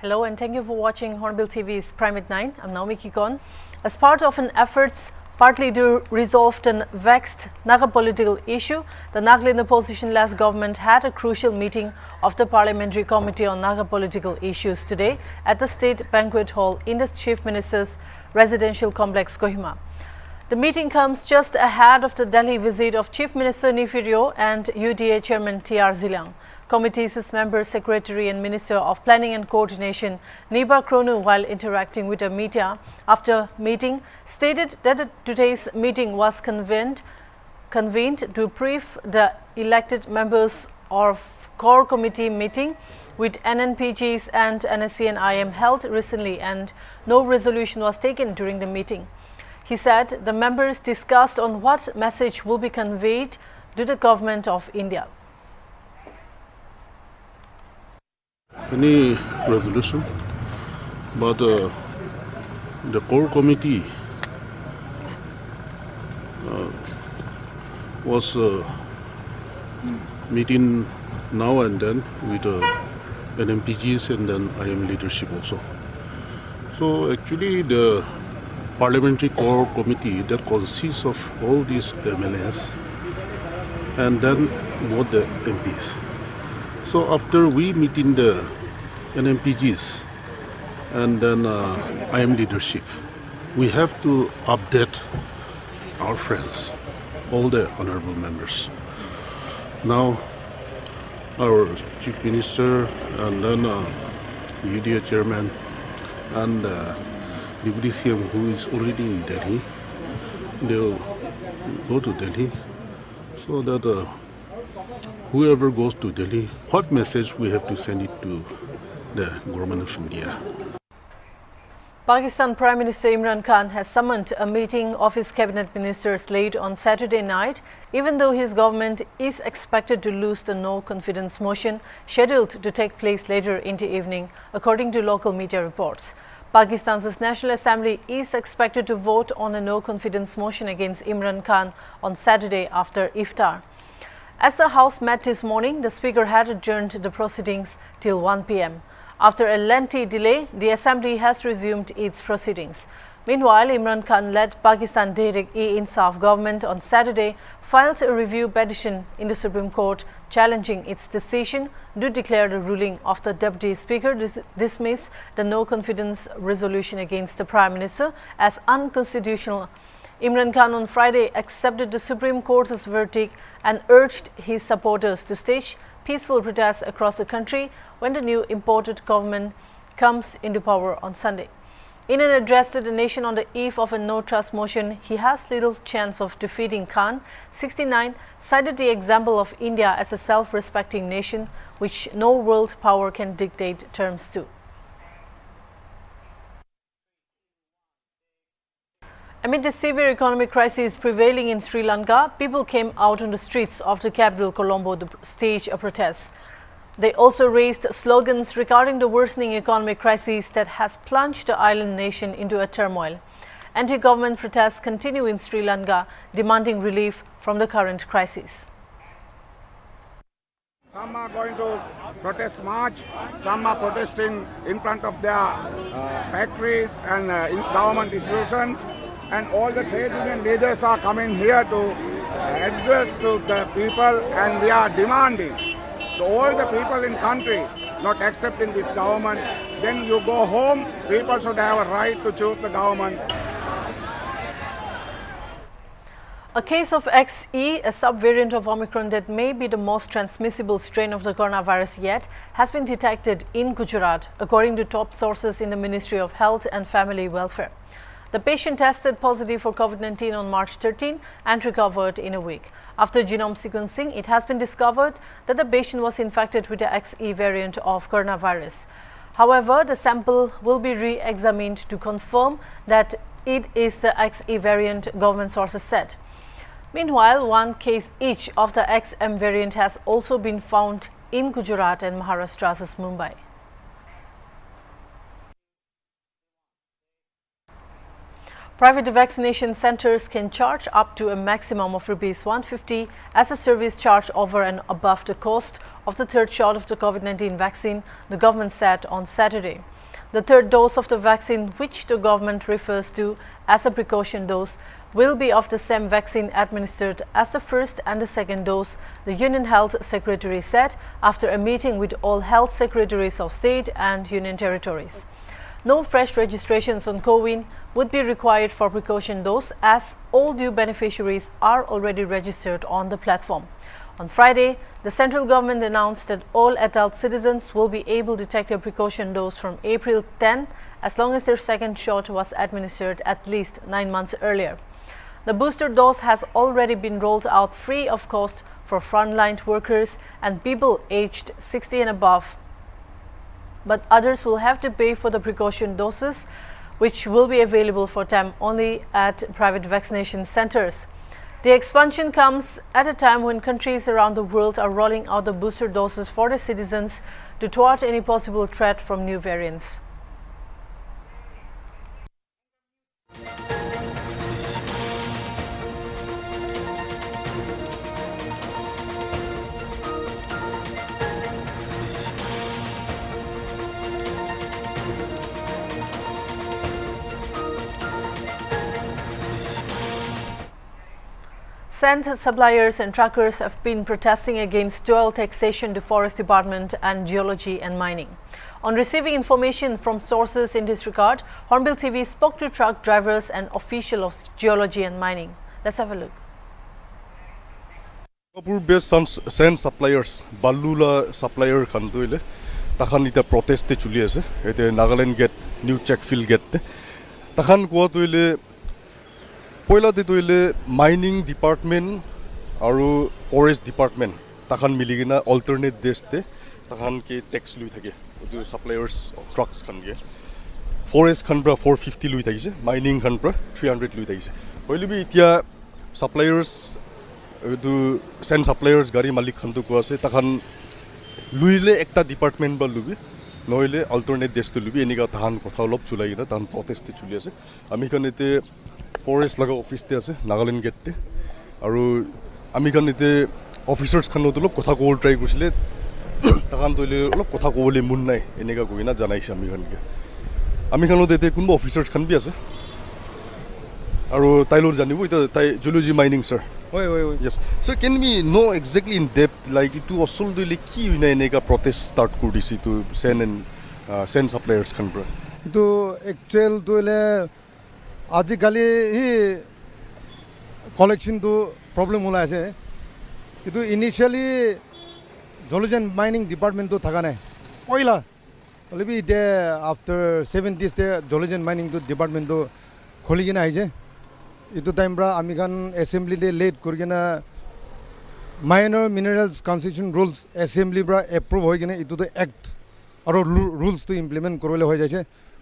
Hello and thank you for watching Hornbill TV's Prime at 9. I'm Naomi Kikon. As part of an efforts partly to resolve the vexed Naga political issue, the Nagaland opposition-led government had a crucial meeting of the Parliamentary Committee on Naga Political Issues today at the State Banquet Hall in the Chief Minister's residential complex, KOHIMA. The meeting comes just ahead of the Delhi visit of Chief Minister Nefirio and UDA Chairman T.R. Zilang. Committee's member, secretary and Minister of Planning and Coordination, Niba Kronu, while interacting with the media after meeting, stated that today's meeting was convened to brief the elected members of core committee meeting with NNPGs and NSC and IM held recently, and no resolution was taken during the meeting. He said the members discussed on what message will be conveyed to the government of India. Any resolution, but the core committee was meeting now and then with NMPGs and then IM leadership also. So actually the Parliamentary Core Committee that consists of all these MLAs and then both the MPs. So after we meeting the NMPGs and then IM leadership, we have to update our friends, all the honorable members. Now our Chief Minister and then UDA Chairman and Deputy CM, who is already in Delhi, they'll go to Delhi so that whoever goes to Delhi, what message we have to send it to the government of India. Pakistan Prime Minister Imran Khan has summoned a meeting of his cabinet ministers late on Saturday night, even though his government is expected to lose the no-confidence motion scheduled to take place later in the evening, according to local media reports. Pakistan's National Assembly is expected to vote on a no-confidence motion against Imran Khan on Saturday after iftar. As the House met this morning, the Speaker had adjourned the proceedings till 1 p.m. After a lengthy delay, the Assembly has resumed its proceedings. Meanwhile, Imran Khan-led Pakistan Tehreek-e-Insaf government on Saturday filed a review petition in the Supreme Court challenging its decision to declare the ruling of the Deputy Speaker dismiss the no-confidence resolution against the Prime Minister as unconstitutional. Imran Khan on Friday accepted the Supreme Court's verdict and urged his supporters to stage peaceful protests across the country when the new imported government comes into power on Sunday. In an address to the nation on the eve of a no-trust motion, he has little chance of defeating Khan. 69 cited the example of India as a self-respecting nation which no world power can dictate terms to. Amid the severe economic crisis prevailing in Sri Lanka, people came out on the streets of the capital Colombo to stage a protest. They also raised slogans regarding the worsening economic crisis that has plunged the island nation into a turmoil. Anti-government protests continue in Sri Lanka, demanding relief from the current crisis. Some are going to protest march, some are protesting in front of their factories and in government institutions, and all the trade union leaders are coming here to address to the people, and we are demanding to all the people in country not accepting this government. Then you go home, people should have a right to choose the government. A case of XE, a subvariant of Omicron that may be the most transmissible strain of the coronavirus yet, has been detected in Gujarat, according to top sources in the Ministry of Health and Family Welfare. The patient tested positive for COVID-19 on March 13 and recovered in a week. After genome sequencing, it has been discovered that the patient was infected with the XE variant of coronavirus. However, the sample will be re-examined to confirm that it is the XE variant, government sources said. Meanwhile, one case each of the XM variant has also been found in Gujarat and Maharashtra's Mumbai. Private vaccination centers can charge up to a maximum of Rs 150 as a service charge over and above the cost of the third shot of the COVID-19 vaccine, the government said on Saturday. The third dose of the vaccine, which the government refers to as a precaution dose, will be of the same vaccine administered as the first and the second dose, the Union Health Secretary said after a meeting with all health secretaries of state and union territories. No fresh registrations on COWIN would be required for precaution dose as all due beneficiaries are already registered on the platform. On Friday, the central government announced that all adult citizens will be able to take their precaution dose from April 10 as long as their second shot was administered at least 9 months earlier. The booster dose has already been rolled out free of cost for frontline workers and people aged 60 and above. But others will have to pay for the precaution doses, which will be available for them only at private vaccination centers. The expansion comes at a time when countries around the world are rolling out the booster doses for their citizens to thwart any possible threat from new variants. Sand suppliers and truckers have been protesting against dual taxation to Forest Department and Geology and Mining. On receiving information from sources in this regard, HornbillTV spoke to truck drivers and officials of Geology and Mining. Let's have a look. Dimapur-based sand suppliers, Balula supplier Kanduile, Tahanita protest Chulias, at the Nagaland get new check fill get. Tahan Kuatuile. Poila dituile mining department aru forest department takan miligina alternate deste takan ke tax lui thake du suppliers of trucks khan ge forest khan bra 450 lui thakise mining khan bra 300 lui thakise poili bi itia suppliers du sand suppliers gari malik khan tu ko ase takan luile ekta department ba lubi noile alternate deste lubi enika tahan kotha olop chulai na tahan protest chuli ase ami kanete forest laga office te ase Nagaland gate te aru ami kan ite officers khan lotolo kotha kol try kursile takan toile olop kotha kobole mun nai eneka koina janaise ami kan lote te kunba officers khan bi ase aru tailor janibo ita tai geology mining sir oi yes sir, can we know exactly in depth like itu asol doile ki hoina eneka protest start kurdisi to send suppliers khan bra itu actual doile আজিকালি হি collection to problem hula ase itu initially geology and mining department to thaka nai poila olebi de after 70s te geology and mining to department to kholi gina aije itu time bra ami kan assembly de late kurgina minor minerals conservation rules assembly bra approve hoy gina itu to act aro rules to implement korole hoy jaise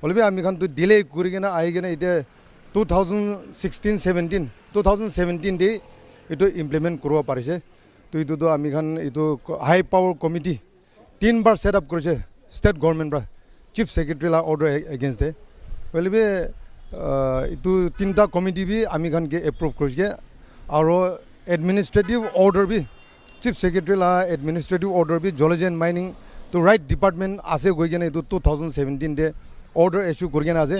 olebi ami kan to delay kurgina ai gina ite 2017 day itu implement korwa parise to itu to ami khan itu high power committee 3 bar set up korise state government bra chief secretary la order against the well be itu tinta committee bi ami khan ke approve korise aro administrative order bi chief secretary la administrative order bi geology and mining to right department ase goi gena itu 2017 day order issue korgena ase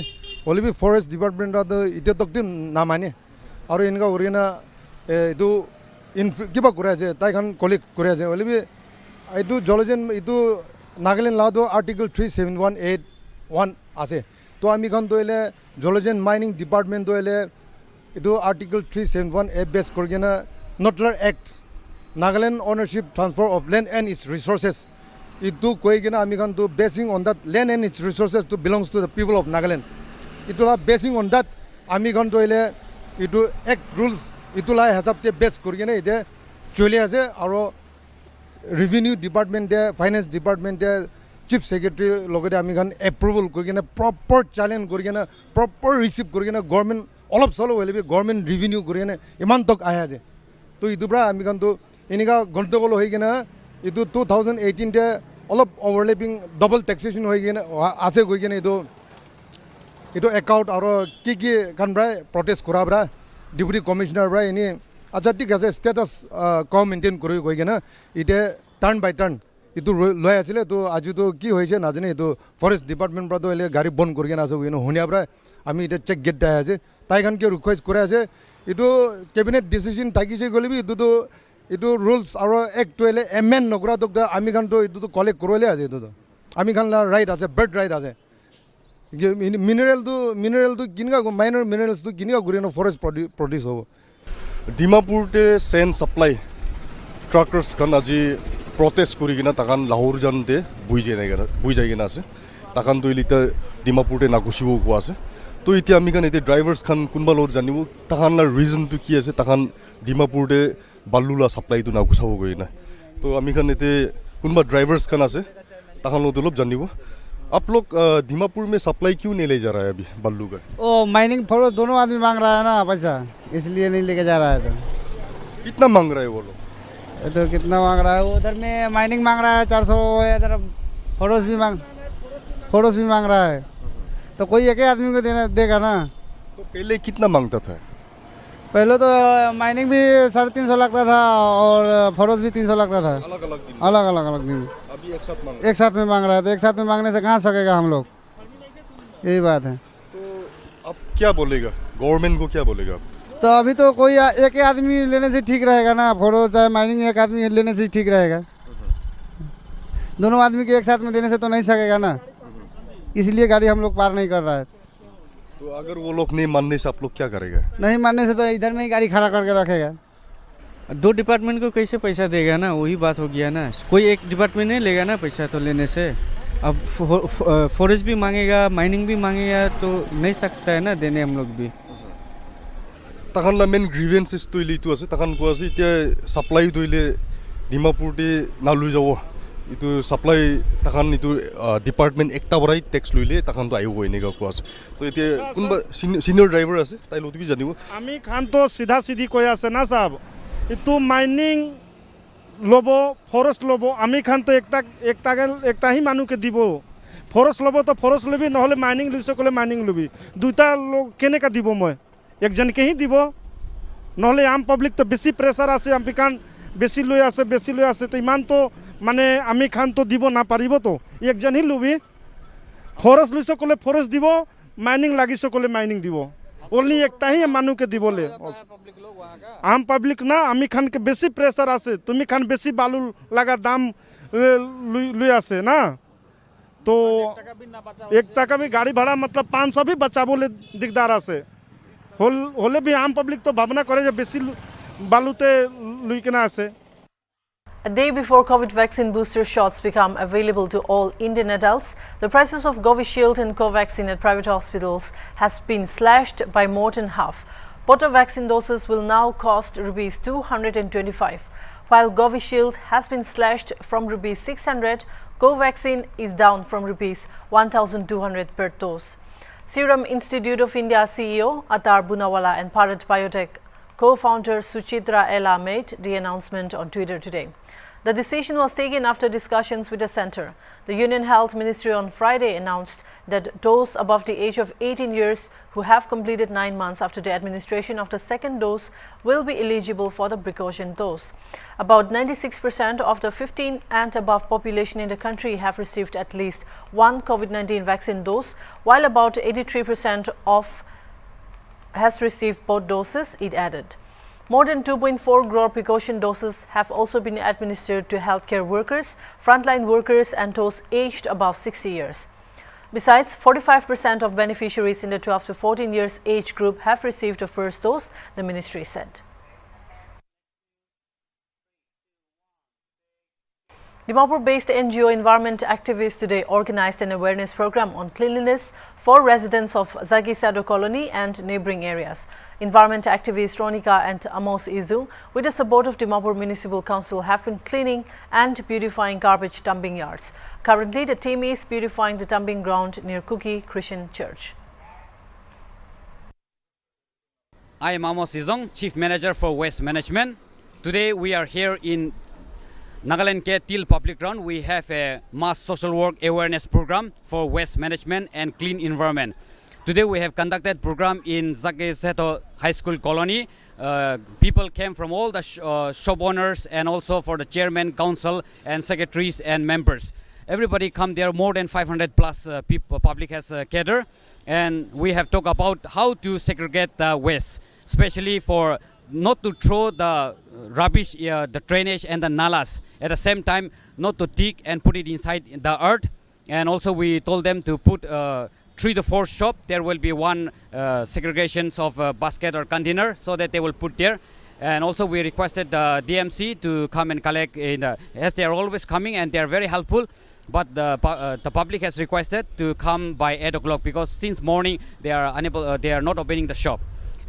only forest department ra the ite tokti na mane aru inga orgena itu in kiba kore ase tai khan colleague kore ase only itu geology itu Nagaland law do article 3718 ase to ami khan toile geology and mining department toile itu article 371 base korgena Notler Act Nagaland ownership transfer of land and its resources itu koi gina ami khan to basing on that land and its resources to belongs to the people of Nagaland itu la basing on that ami khan to ile itu act rules itu la hisab te base kurgena ide chole ase aro revenue department de finance department de chief secretary logode ami khan approval kurgena proper challenge kurgena proper receive kurgena government olop solo wele government revenue kurgena iman tok aya je to itu bra ami khan to enika gontogol hoi gena itu 2018 te olop overlapping double taxation hoi gena ase goi gena itu account aro ki kan bra protest kora bra deputy commissioner bra ini acha tik ase status com maintain kori goi gena ite turn by turn এইটো লৈ আছিলে তো আজিতো কি হৈছে নাজানে এইটো forest department পৰা তো গাড়ী বন্ধ কৰি কিনে আছে শুনিয়াৰ পৰা আমি এতিয়া চেক গেট দিয়া আছে তাইখান কিয় ৰিকুৱেষ্ট কৰি আছে এইটো কেবিনেট ডিচিশ্যন থাকিছে গ'লে এইটোতো এইটো ৰুলছ আৰু এক্টটো এমেণ্ড নকৰাটোক আমি খানতো এইটোতো কলেক্ট কৰিলে আছে এইটোতো আমি খান ৰাইট আছে বাৰ্ড ৰাইট আছে মিনাৰেলটো কেনেকুৱা মাইনৰ মিনাৰেলছটো কেনেকুৱা কৰি ফৰেষ্ট প্ৰডিউচ হ'ব ডিমাপুৰতে চেণ্ড ছাপ্লাই ট্ৰাকাৰ্ছ খান আজি প্ৰটেষ্ট কৰি কিনে তাকান লাহোৰ যাওঁতে বুই যাই কিনে আছে তাকান তো এতিয়া ডিমাপুৰতে নাগুচিব কোৱা আছে তো এতিয়া আমি খান এতিয়া ড্ৰাইভাৰ্ছ খান কোনোবা লগত জানিব তাকান ৰিজনটো কি আছে তাকান ডিমাপুৰতে বালুলা ছাপ্লাইটো নাগুচাব গৈ নাই তো আমি খান এতিয়া কোনোবা ড্ৰাইভাৰ্ছ খান আছে তাকান লগত অলপ জানিব आप लोग दीमापुर में सप्लाई क्यों नहीं ले जा रहा है अभी बल्लू का माइनिंग फॉरेस्ट दोनों आदमी मांग रहा है ना पैसा इसलिए नहीं लेके जा रहा है तो कितना मांग रहे हैं वो लोग तो कितना मांग रहा है वो उधर में माइनिंग मांग रहा है 400 इधर फॉरेस्ट भी मांग रहा है तो कोई एक ही आदमी को देगा ना तो पहले कितना मांगता था पहले तो माइनिंग भी 350 लगता था और फॉरेस्ट भी 300 लगता था अलग दिन अभी एक साथ में मांग रहा है तो एक साथ में मांगने से कहाँ सकेगा हम लोग यही बात है तो अब क्या बोलेगा गवर्नमेंट को क्या बोलेगा आप तो अभी तो कोई एक ही आदमी लेने से ठीक रहेगा ना फॉरेस्ट चाहे माइनिंग एक आदमी लेने से ठीक रहेगा दोनों आदमी के एक साथ में देने से तो नहीं सकेगा ना इसलिए गाड़ी हम लोग पार नहीं कर रहा है तो अगर वो लोग नहीं मानने से आप लोग क्या करेगा नहीं मानने से तो इधर में ही गाड़ी खड़ा करके रखेगा दो डिपार्टमेंट को कैसे पैसा देगा ना वही बात हो गया ना कोई एक डिपार्टमेंट नहीं लेगा ना पैसा तो लेने से अब फॉरेस्ट भी मांगेगा माइनिंग भी मांगेगा तो नहीं सकता है ना देने हम लोग भी तखन ला मेन ग्रीवेंसेस तो इलितो আছে तखन को আছে এতিয়া সাপ্লাই দইলে ডিমাপুরতে না লই যাব ইটো সাপ্লাই তখন ইটো ডিপার্টমেন্ট একটা বড়াই ট্যাক্স লইলে তখন তো আইব এনেকা কোৱা আছে তো এতিয়া কোনবা সিনিয়র ড্রাইভার আছে তাই লতুবি জানিব আমি খান তো সিধা সিধি কৈ আছে না সাহেব ইটো মাইনিং লব ফরেস্ট লব আমি খান তো একটা হি মানুকে দিব ফরেস্ট লব তো ফরেস্ট লবি নহলে মাইনিং লিছে কলে মাইনিং লবি দুইটা লোক কেনেকা দিব মই একজনকে হি দিব নহলে আম পাব্লিক তো বেশি প্রেসার আছে আমি খান বেশি লই আছে তো ইমান তো মানে আমি খান তো দিব না পারিব তো একজন হি লবি ফরেস্ট লিছে কলে ফরেস্ট দিব মাইনিং লাগিছে কলে মাইনিং দিব ओनली एक ही मानू के दिबोले आम पब्लिक ना आमी खान के बेसी प्रेशर आसे तुमी खान बेसी बालू लगा दाम लुई आसे ना तो एक टका भी गाड़ी भाड़ा मतलब 500 भी बचा बोले दिकदार आसे होले भी आम पब्लिक तो भावना करे जे बेसी बालूते लुई के ना आसे A day before COVID vaccine booster shots become available to all Indian adults, the prices of Covishield and Covaxin at private hospitals has been slashed by more than half. Both vaccine doses will now cost Rs 225. While Covishield has been slashed from Rs 600, Covaxin is down from Rs 1,200 per dose. Serum Institute of India CEO Atar Bunawala and Bharat Biotech co-founder Suchitra Ella made the announcement on Twitter today. The decision was taken after discussions with the centre. The Union Health Ministry on Friday announced that those above the age of 18 years who have completed 9 months after the administration of the second dose will be eligible for the precaution dose. About 96% of the 15 and above population in the country have received at least one COVID-19 vaccine dose, while about 83% has received both doses, it added. More than 2.4 crore precaution doses have also been administered to healthcare workers, frontline workers and those aged above 60 years. Besides, 45% of beneficiaries in the 12 to 14 years age group have received the first dose, the ministry said. Dimapur-based NGO environment activists today organized an awareness program on cleanliness for residents of Zagisado colony and neighboring areas. Environment activists Ronika and Amos Izu, with the support of Dimapur Municipal Council, have been cleaning and beautifying garbage dumping yards. Currently, the team is beautifying the dumping ground near Kuki Christian Church. I am Amos Izong, Chief Manager for Waste Management. Today we are here in Nagaland K Til Public Ground. We have a mass social work awareness program for waste management and clean environment. Today we have conducted program in Zagiseto High School Colony people came from all the shop owners and also for the chairman, council and secretaries and members. Everybody come there, more than 500 plus people, public has gathered, and we have talked about how to segregate the waste, especially for not to throw the rubbish, the drainage and the nalas. At the same time, not to dig and put it inside the earth. And also we told them to put 3 to 4 shop. There will be one segregations of basket or container so that they will put there. And also we requested the DMC to come and collect as they are always coming and they are very helpful. But the public has requested to come by 8 o'clock because since morning they are unable, they are not opening the shop.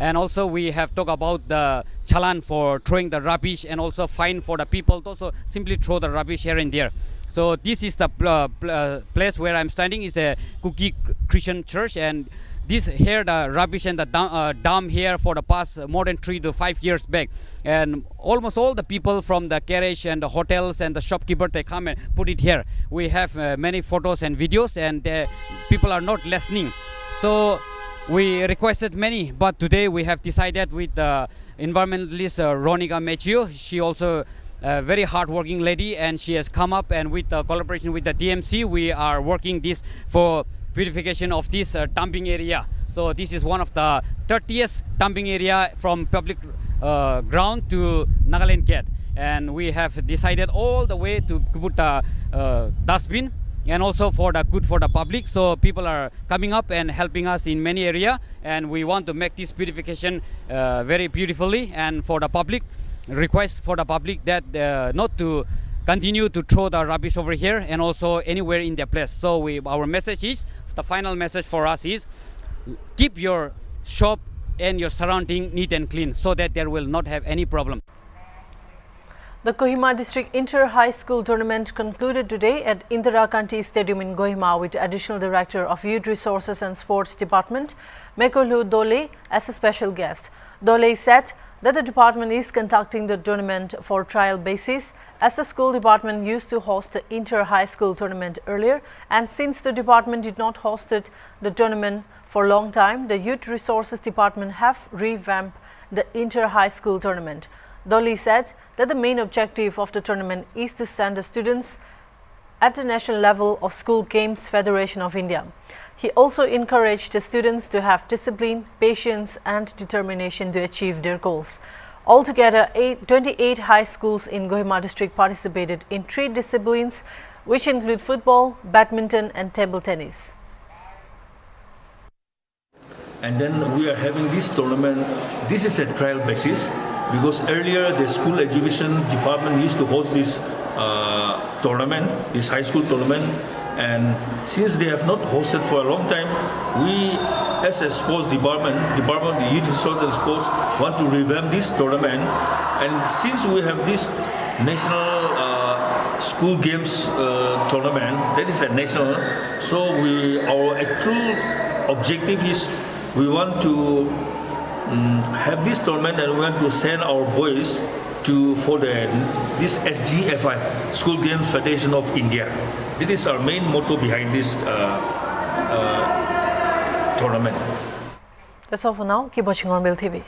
And also we have talked about the challan for throwing the rubbish and also fine for the people to also simply throw the rubbish here and there. So this is the place where I'm standing is a Cookie Christian church, and this here the rubbish and the dump here for the past more than 3 to 5 years back, and almost all the people from the garage and the hotels and the shopkeeper, they come and put it here. We have many photos and videos, and people are not listening. So we requested many, but today we have decided with the environmentalist Ronica Mechio. She also a very hard-working lady, and she has come up, and with the collaboration with the DMC, we are working this for purification of this dumping area. So this is one of the dirtiest dumping area from public ground to Nagaland Gate, and we have decided all the way to put a dustbin and also for the good for the public. So people are coming up and helping us in many area, and we want to make this purification very beautifully. And for the public, request for the public that not to continue to throw the rubbish over here and also anywhere in their place. So our message is, the final message for us is, keep your shop and your surrounding neat and clean so that there will not have any problem. The KOHIMA District Inter-High School Tournament concluded today at Indira Kanti Stadium in KOHIMA with Additional Director of Youth Resources and Sports Department, Mekolu Dole, as a special guest. Dole said that the department is conducting the tournament for trial basis, as the school department used to host the Inter-High School Tournament earlier, and since the department did not host the tournament for a long time, the Youth Resources Department have revamped the Inter-High School Tournament. Dole said that the main objective of the tournament is to send the students at the national level of School Games Federation of India. He also encouraged the students to have discipline, patience and determination to achieve their goals. Altogether, 28 high schools in KOHIMA district participated in 3 disciplines, which include football, badminton and table tennis. And then we are having this tournament. This is a trial basis because earlier the school exhibition department used to host this tournament, this high school tournament. And since they have not hosted for a long time, we as a sports department, the Youth Resources and Sports, want to revamp this tournament. And since we have this national school games tournament, that is a national, so our actual objective is we want to have this tournament and we want to send our boys for this SGFI, School Games Federation of India. This is our main motto behind this tournament. That's all for now. Keep watching HornbillTV.